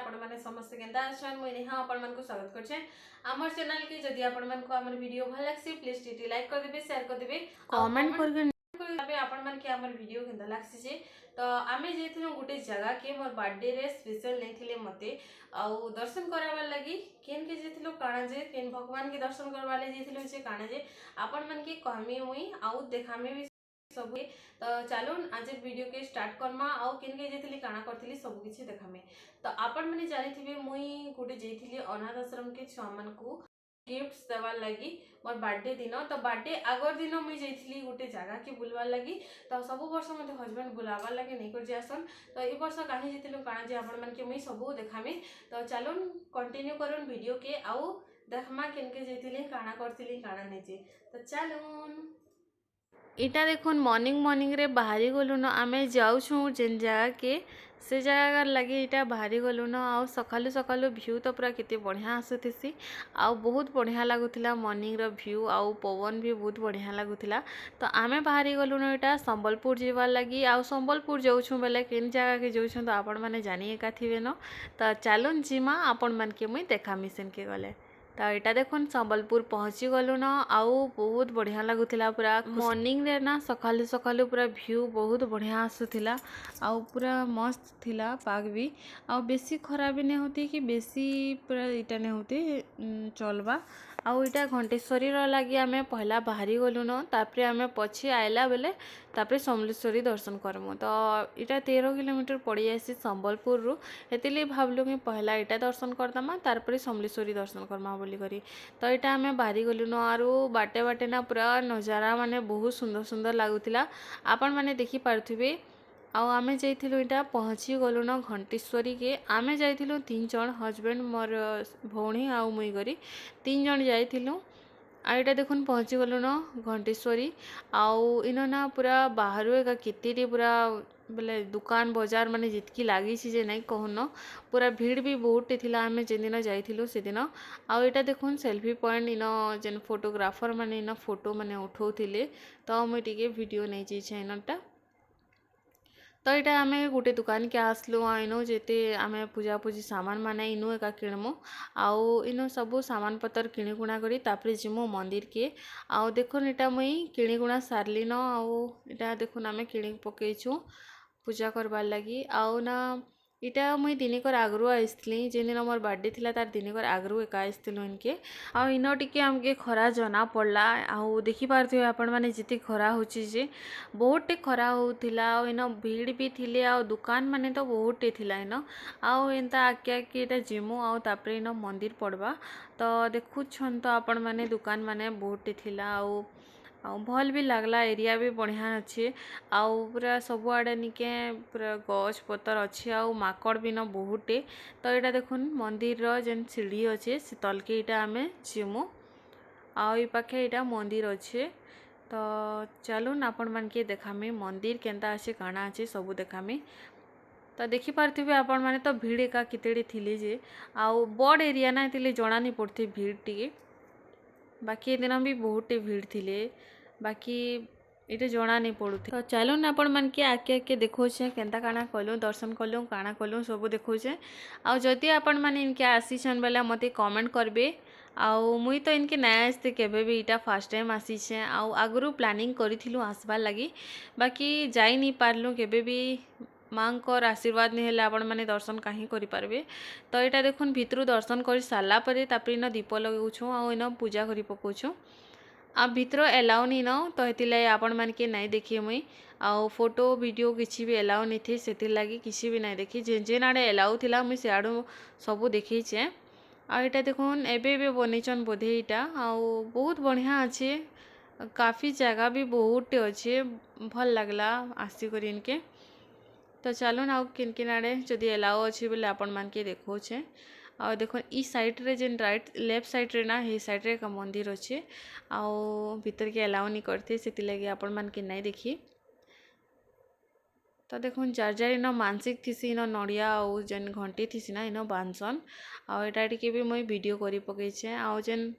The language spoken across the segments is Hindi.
आपण माने समस्त केंदा अछन मुई नेहा आपण मन को स्वागत करछे हमर चैनल के। जदि आपण मन को हमर वीडियो भल लागसी प्लीज टीटी लाइक कर देबे, शेयर कर देबे, कमेंट करके आपण मन के हमर वीडियो केंदा लागसी जे। तो आमे जेथिनो गुटे जगह के मोर बर्थडे रे स्पेशल नेथिले मते आ दर्शन करावा लगी केन के जेथिलो काना जे केन भगवान के दर्शन करवा ले जेथिलो जे काना जे आपण मन के कहमी मुई आ देखामी भी सब। तो चलून आज वीडियो के स्टार्ट करमा आउ केन के जेथिली काना करथिली सब किछि देखामे। तो आपण माने जानिथिबे मुई गुटे जेथिली अनाथ आश्रम के छुआ मन को गिफ्ट्स देवार लगी मोर बर्थडे दिन। तो बर्थडे आगर दिन मुई जेथिली गुटे जगह के बुलवार लगी। तो सब वर्ष मते हस्बैंड बुलावार लगे नहीं कर जासन। तो ए वर्ष काहे जेथिलो काना जे आपण मन के मुई सब देखामे। तो चलून कंटिन्यू करूँ वीडियो के आउ देखमा केन के जेथिली काना करथिली काना नै जे। तो चलून इटा देखुन मॉर्निंग रे बाहरी गलु न आमे जाऊँ जेन जगह के से जगह लगे इटा बाहरी गलु न आ सकालू सकालू व्यू तो पूरा केते बढ़िया आसुथिसी आ बहुत बढ़िया लागुथिला। मॉर्निंग रो व्यू आ पवन भी बहुत बढ़िया लागुथिला। तो आमे बाहरी गलु न इटा संबलपुर जीवार लगी आ संबलपुर जाऊँ बेले केन जगह के जाऊँ तो आपण माने जानी एका थिबे न। तो चलून जीमा आपण मन के मुई देखामी सेन के गले। तो यहाँ देखुन संबलपुर पहुँची गलु न आउ बहुत बढ़िया लगुला। पूरा मॉर्निंग रे ना सकालू सकालू पूरा व्यू बहुत बढ़िया आसुला आउ पूरा मस्त थिला पाग भी आउ बेसी खरा भी नहीं होती कि बेसी पूरा इटा नहीं होती चलबा। आउ इटा घंटेश्वरी लगी आमे पहला बाहरी गलु न तापरे आमे पछे आइला बेले तापरे समलेश्वरी दर्शन करमु। तो इटा 13 किलोमीटर पड़ी आसी संबलपुर रु हेतिली भावलु कि पहला इटा दर्शन करदमा तारपरे समलेश्वरी दर्शन करमा बोली करी। तो इटा आमे बाहरी गलु न आरु बाटे बाटे ना पूरा नजारा माने बहुत सुंदर सुंदर लागुतिला आपण माने देखि पारथिबे। आउ आमे जाइथिलु इटा पहुँची गलु न घंटेश्वरी के आमे जाइथिलु 3 जण हस्बैंड मोर भौणी आउ मुई करी 3 जण जाइथिलु। आ इटा देखुन पहुँची गलु न घंटेश्वरी आउ इन ना पूरा बाहरु एका केतेटी पूरा बोले दुकान बाजार माने जितकी लागी जे नहीं कहून पूरा भीड़ भी बहुत थिला आमे जेन दिन जाइथिलु से दिन। आउ इटा देखुन सेल्फी पॉइंट इन जेन फोटोग्राफर माने इन फोटो माने उठाउथिले तो मुई टिके वीडियो नहीं जाइछे इनटा। तो यहाँ आम गोटे दुकान के आसलु इनो जेते आमे पूजा पूजी सामान माने इनु एका किणमु आउ इनो सबू सामान पतर किणीकुणा करी तापरे जिमु मंदिर के। आउ देखुन इटा मुई किणीकुणा सारली न आउ इटा देखुन आमे किणी पकेइछु पूजा करबार लगी। आउ ना इटा मुई दिनेकर आगरू आइसली जेन दिन मोर बर्थडे थिला तार दिनेकर आगरू एका आइसथिलु इनके। आउ इन टिके आमके खरा जना पड़ला आउ देखि पारथिबे आपण माने जिते खरा होची जे बहुत खरा होतिला। आउ इन भीड़ भी थिले आउ दुकान माने तो बहुत थिला इन आउ एंता आके आके इटा जिमु आउ तापरे इन मंदिर पड़बा। तो देखुछन तो आपण माने दुकान माने बहुत थिला आउ भल भी लागला एरिया भी बढ़िया अच्छे आउ पूरा सब आड़े निके पूरा गछ पतर अच्छे आउ माकड़ भी न बहुटे। तो यहाँ देखुन मंदिर जेन सीढ़ी अच्छे से तलके इटा आमे जिमु आउ ये पाखे इटा मंदिर अच्छे। तो चलून आपण मान के देखामी मंदिर केंता अच्छे काना अच्छे सब देखामी। तो देखि पारथिबे आपण माने तो भीड़ एका कितेड़ी थिले जे आउ बड़ एरिया ना थिले जणा नहीं पड़थे भीड़ टिके बाकी ए दिन भी बहुत भीड़ थिले बाकी इटे जना नहीं पड़ू। तो चलून आपण मन के आके आके देखोछे केंता काना कलु दर्शन कलु काना कलु सब देखोछे। आउ जदि आपण माने इनके आसीछन बेला मते कमेंट करबे। आउ मुई तो इनके नया आसते केबे भी इटा फर्स्ट टाइम आसीछे आउ आगरू प्लानिंग करिथिलु आसबार लगी बाकी जाई नहीं पारलु केबे भी मांकर आशीर्वाद नहीं हेले आपण माने दर्शन कहीं करि पारबे। तो यहाँ देखुन भितरु दर्शन कर सारा परे तापरे इन दीप लगाउछु आउ इन पूजा करि पकाउछु आ भितर एलाउ नहीं न। तो हेतिलाई आपण मान के नहीं देखिए मुई आउ फोटो वीडियो किसी भी एलाउ नहीं थे से लगी किसी भी नहीं देखी जेन जेन आड़े एलाउ थिला मुई से आड़ू सबू देखीचे। आ इटा देखुन एबे बनईचन बोधे इटा आउ बहुत बढ़िया अच्छे काफ़ी जगह भी बहुत अच्छे भल लगला आसी कर इनके। तो चलून आउ किन किन आड़े जदि एलाउ अच्छे बोले आपण मान के देखोछे। आ देखो ई साइड रे जेन राइट लेफ्ट साइड रे ना हे साइड रे एक मंदिर अच्छे आउ भीतर के एलाउ नहीं करते से लगे आपण मान के नहीं देखी। तो देखुन जार जार इन मानसिक थीसी इन नड़िया आउ जेन घंटी थीसी ना इन बांधसन आउ एटा टिके भी मुई वीडियो करि पकेइछे। आउ जेन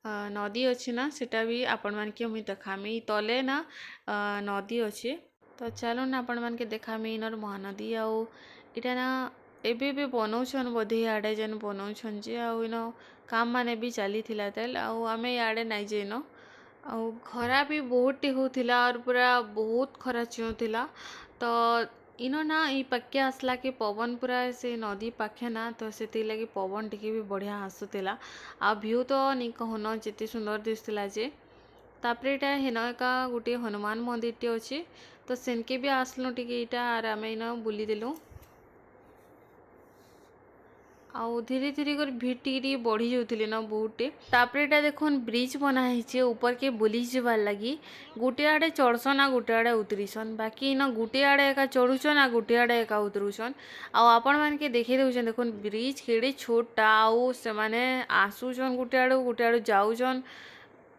नदी अच्छे ना सेटा भी आपण मान के मुई देखामी तले ना नदी अच्छे। तो चलो ना आपण मान के देखामी इनर महानदी आउ इटा ना एबे भी बनाउछन बोधे इआडे जेन बनाउछन जे आउ इन काम माने भी चली थिला तेल आउ आमे इआडे नाइ जेन आउ खरा भी बहुत टे होथिला और पूरा बहुत खरा चिउथिला तो इनो ना ई पक्के आसला के पवन पूरा से नदी पाखे ना तो सेति लगी पवन टिके भी बढ़िया आसुथिला आ व्यू तो नि कहनो जेते सुंदर दिसथिला जे तापरे इटा हेन एका गोटे हनुमान मंदिर टे अछि तो सेनके भी आसलो टिके इटा आर आमे इन बुली देलु आउ धीरे धीरे कर भीड़ टिके बढ़ी जाउथिले ना बहुते तापरे एटा देखुन ब्रिज बना हिचे ऊपर के बुली जिबार लगी गोटे आड़े चढ़सन आ गोटे आड़े उतरीसन बाकी इन गोटे आड़े एका चढ़ुछन आ गोटे आड़े एका उतरुछन आउ आपण मान के देखि देउछन देखुन ब्रिज केड़े छोटा आउ से माने आसुछन गोटे आड़े जाउछन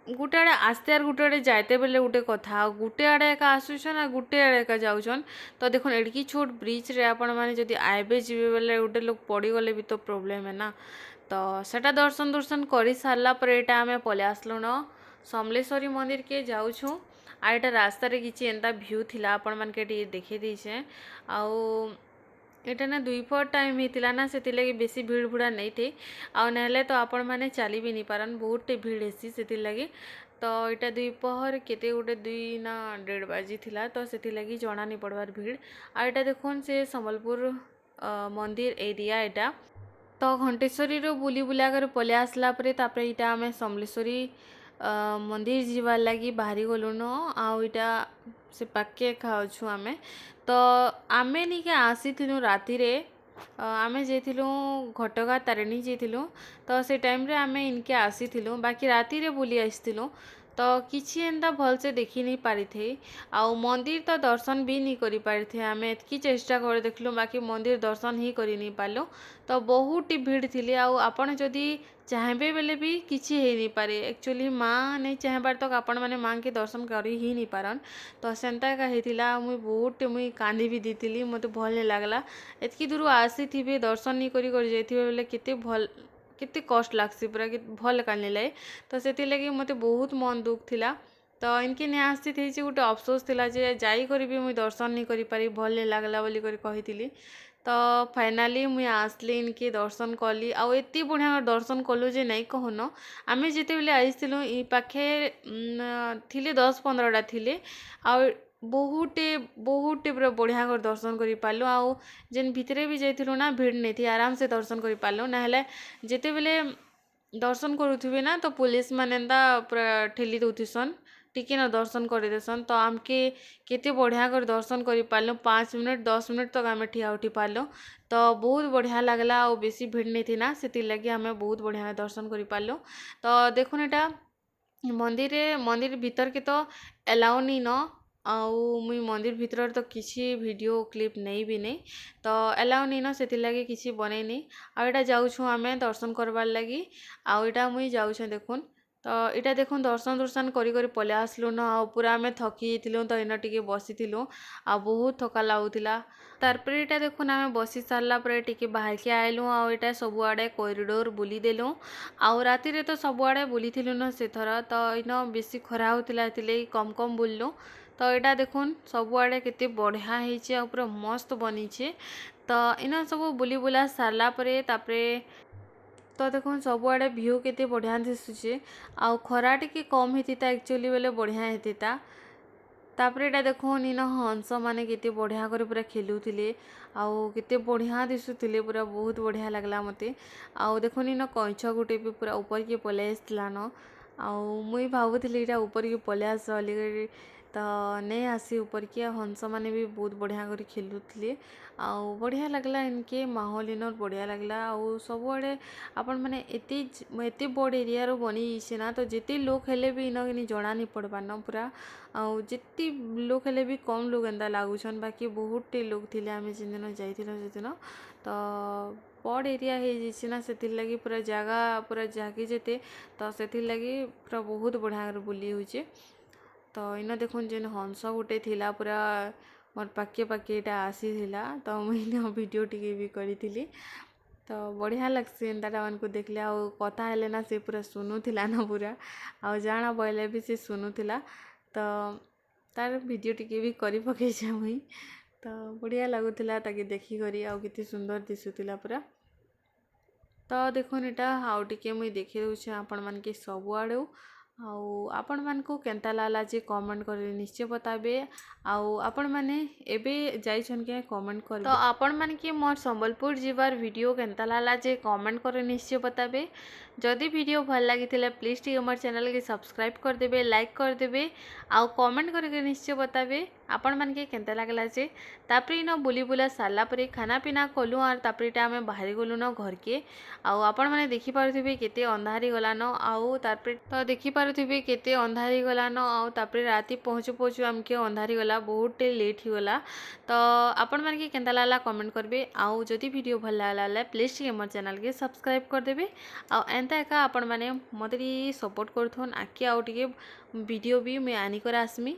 गोटे आड़े आस्ते आर गोटे आड़े जाते बेले गोटे कथा गोटे आड़े एका आसुछन आ गोटे आड़े एका जाउछन तो देखुन एडकी छोट ब्रिज रे आपण माने जदी आइबे जिबे बेले गोटे लोग पड़ी गले भी तो प्रॉब्लम है ना तो सेटा दर्शन दर्शन करी सारला पर एटा आमे पले आसलु न समलेश्वरी मंदिर के जाउछु आ एटा रास्ता रे किछि एंता व्यू थिला आपण मान के देखि दैछे आउ एटा ना दुईपहर टाइम हेतिला ना सेति लगी बेसी भीड़ भुड़ा नहीं थे आउ नहले तो आपण माने चली भी नहीं पारन बहुत टे भीड़ हेसी सेति लगी तो एटा दुईपहर केते गोटे 2 ना 1:30 बाजी थिला तो सेति लगी जणा नहीं पड़वार भीड़ आ एटा देखुन से संबलपुर मंदिर एरिया एटा तो घंटेश्वरी रो बुली बुला कर पले आसला परे तापरे इटा आमे समलेश्वरी मंदिर जीवार लगी बाहरी गलु न आउ इटा से पाके खाउछु आमे तो आमे निके आसीथिलु राति रे आमे जेथिलु घटगा तारिणी जेथिलु तो से टाइम रे आमे इनके आसीथिलु बाकी राति रे बुली आसीथिलु तो किछि एंता भल से देखि नहीं पारि थे आउ मंदिर तो दर्शन भी नहीं करि पारि थे आमे एतकी चेष्टा कर देखलु बाकी मंदिर दर्शन ही करि नहीं पालो तो बहुत भीड़ थिले आउ आपण जदी चाहबे बेले भी किछि हे नहीं पारे एक्चुअली माँ नहीं चाहबार तक आपण माने माँ के दर्शन करी ही नहीं पारन तो सेंता का हेतिला मुई बहुत मुई कांदी भी दीतिली मते भल नहीं लागला एतकी दूर आसी थिबे दर्शन नहीं करी कर जाइथिबे बेले केते भल केते कष्ट लागसी पूरा कि भल कानी लाए तो सेति लगी मते बहुत मन दुख थिला तो इनके नहीं आसी थी गोटे अफसोस थिला जे जाई करी भी मुई दर्शन नहीं करी पारी भल नहीं लागला बोली करी कहिथिली तो फाइनाली मुई आसली इनके दर्शन कली आउ एते बढ़िया दर्शन कलु जे नहीं कहन आमे जेते बेले आइथिलु ई पाखे थिले 10-15टा थिले आउ बहुटे पूरा बढ़िया कर दर्शन करि पालु आउ जेन भितरे भी जाइथिलु ना भीड़ नहीं थी आराम से दर्शन करि पालु ना हेले जेते बेले दर्शन करुथिबे ना तो पुलिस माने एंता पूरा ठेली दउथिसन टिके न दर्शन कर देसन तो आमके केते बढ़िया कर दर्शन करि पारलो 5 मिनट 10 मिनट तक आमे ठिया उठी पारलो तो बहुत बढ़िया लागला और बेसी भीड़ नहीं थी ना सेति लगी आमे बहुत बढ़िया दर्शन करि पारलो तो देखुन एटा मंदिर भीतर के तो एलाउ नहीं न आउ मुई मंदिर भीतर तो किसी वीडियो क्लिप नहीं भी नहीं तो एलाउ नहीं न सेति लगी किसी बनै नहीं आ एटा जाउछु आमे दर्शन करबार लगी आ एटा मुई जाउछु देखुन तो इटा देखुन दर्शन करी करी पले आसलु न आ पूरा आमे थकी थिलु तो इन टिके बसिथिलु आ बहुत थका लाଗୁଥିଲା तारपर इटा देखुन आमे बसी सारला पर टिके बाहर के आइलु आ इटा सब आड़े कॉरिडोर बुली देलु आ राति रे तो सब आड़े बुलीथिलु न से थरा तो इन बेसी खरा होतिला तिले कम कम बुललु तो इटा देखुन सब आड़े केते बढ़िया हेछि आ पूरा मस्त बनिछे तो इन सब बुली बुला सारला परे तापरे तो देखो सबुआड़े व्यू केते बढ़िया दिशुचे आउ खरा टिके कम हेतिता एक्चुअली बेले बढ़िया हेतिता तापरे एटा देखो इन हंस माने केते बढ़िया करे पूरा खेलुथिले आउ केते बढ़िया दिशुथिले पूरा बहुत बढ़िया लागला मते आउ देखो इन कंच गुटे भी पूरा ऊपर के पले आसला न आउ मुई भाबुथिले एटा ऊपर के पले आसली तो नहीं आसी ऊपर के हंस माने भी बहुत बढ़िया कर खेलुथिले आउ बढ़िया लगला इनके माहौल इन बढ़िया लगला आउ सबुआड़े आपण माने एते बड़ एरिया रो बनी इसे ना तो जेते लोग हेले भी इन कि जणा नहीं पड़बा न पूरा आउ जेते लोग हेले भी कम लोग एंदा लागुछन बाकी बहुत टे लोग थिले आमे जिन दिन जाइथिलो जे दिन तो बड़ एरिया हे जिसे ना सेति लगी पूरा जगह पूरा जागी जेते तो सेति लगी पूरा बहुत बढ़िया कर बुली होचे तो इन देखुन जेन हंस गुटे थिला पूरा मोर पाके पाके एटा आसी थिला तो मुझे वीडियो टिके भी करी तो बढ़िया लगसी एंताटा मान को देखले आ कथा हेले ना से पूरा सुनुथिला ना पूरा आ जाना बोले भी से सुनुथिला तो तार वीडियो टिके भी करी पके मुई तो बढ़िया लगुला ताकि देखिक आउ केते सुंदर दिशुला पूरा। तो देखुन एटा आउ टिके मुई देखि दउछे आपण मन के सब आड़ू आउ आपण मन को केंता लागला जे कमेंट कर निश्चय बताबे। आउ आपण माने एबे जाइछन के कमेंट कर। तो आपण मन के मोर संबलपुर जीवार वीडियो केंता लागला जे कमेंट कर निश्चय बताबे। जदि वीडियो भल लागिथिला प्लीज टी हमर चैनल के सब्सक्राइब कर देबे, लाइक कर देबे आउ कमेंट करके निश्चय बताबे आपण मन के केंता लागला जे। तापरे न बुली बुला सारला परे खाना पीना कलु और तापरेटा आमे बाहरी गलु न घर के। आउ आपण माने देखि पारुथिबे केते अंधारी गलान आउ तापरे तो देखि पारुथिबे केते अंधारी गलान आउ तापरे राती पहुँचु पहुँचु आमके अंधारी गला बहुत लेट ही गला। तो आपण माने के केंता लागला कमेंट करबे आउ जदि वीडियो भल लागला प्लीज टी हमर चैनल के सब्सक्राइब कर देबे। आउ एंता एका आपण माने मते सपोर्ट करथोन आके आउ टिके वीडियो भी मैं आनी कर आसमी।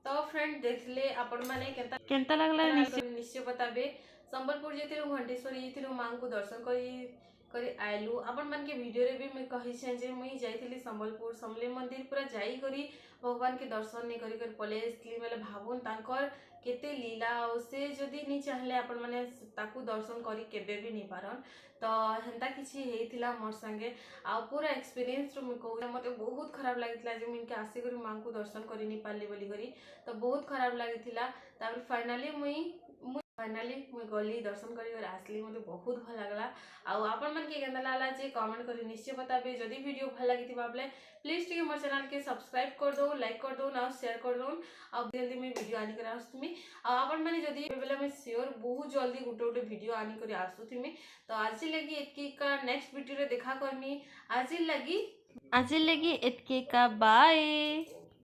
तो फ्रेंड देखले आपण माने केंता लागला निश्चय बताबे। संबलपुर जेतिलु घंटेश्वरी जेतिलु मां को दर्शन करी आइलु। आपण मन के वीडियो रे भी मैं कहि छै जे मुई जाइथिली संबलपुर समले मंदिर पूरा जाई करी भगवान के दर्शन नहीं करी पले आसली बेले भाबुन तांकर केते लीला और से जदि नहीं चाहले आपण माने ताकू दर्शन करी केबे भी नहीं पारन। तो हेंता किछि हेइथिला मोर संगे आ पूरा एक्सपीरियंस रो मैं कहू मते बहुत खराब लागितला जे मिनके आसी करी मां को दर्शन करी नहीं पारली बोली करी। तो बहुत खराब लागिथिला। तापर फाइनली मुई गली दर्शन कर आसली मते बहुत भल लागला। आउ आपण मन के केंदा लागला जे कमेंट करी निश्चय बताबे। जदि वीडियो भल लागिथिबा बोले प्लीज टिके हमर चैनल के सब्सक्राइब कर दो, लाइक कर दो ना शेयर कर दो। आ जल्दी मैं वीडियो आनी कर आसुमी। आ आपण माने जदि बेला मैं श्योर बहुत जल्दी गुटे गुटे वीडियो आनी कर आसुथिमी। तो आज लगी एतकी का नेक्स्ट वीडियो रे देखा करमी। आज लगी एतकी का बाय।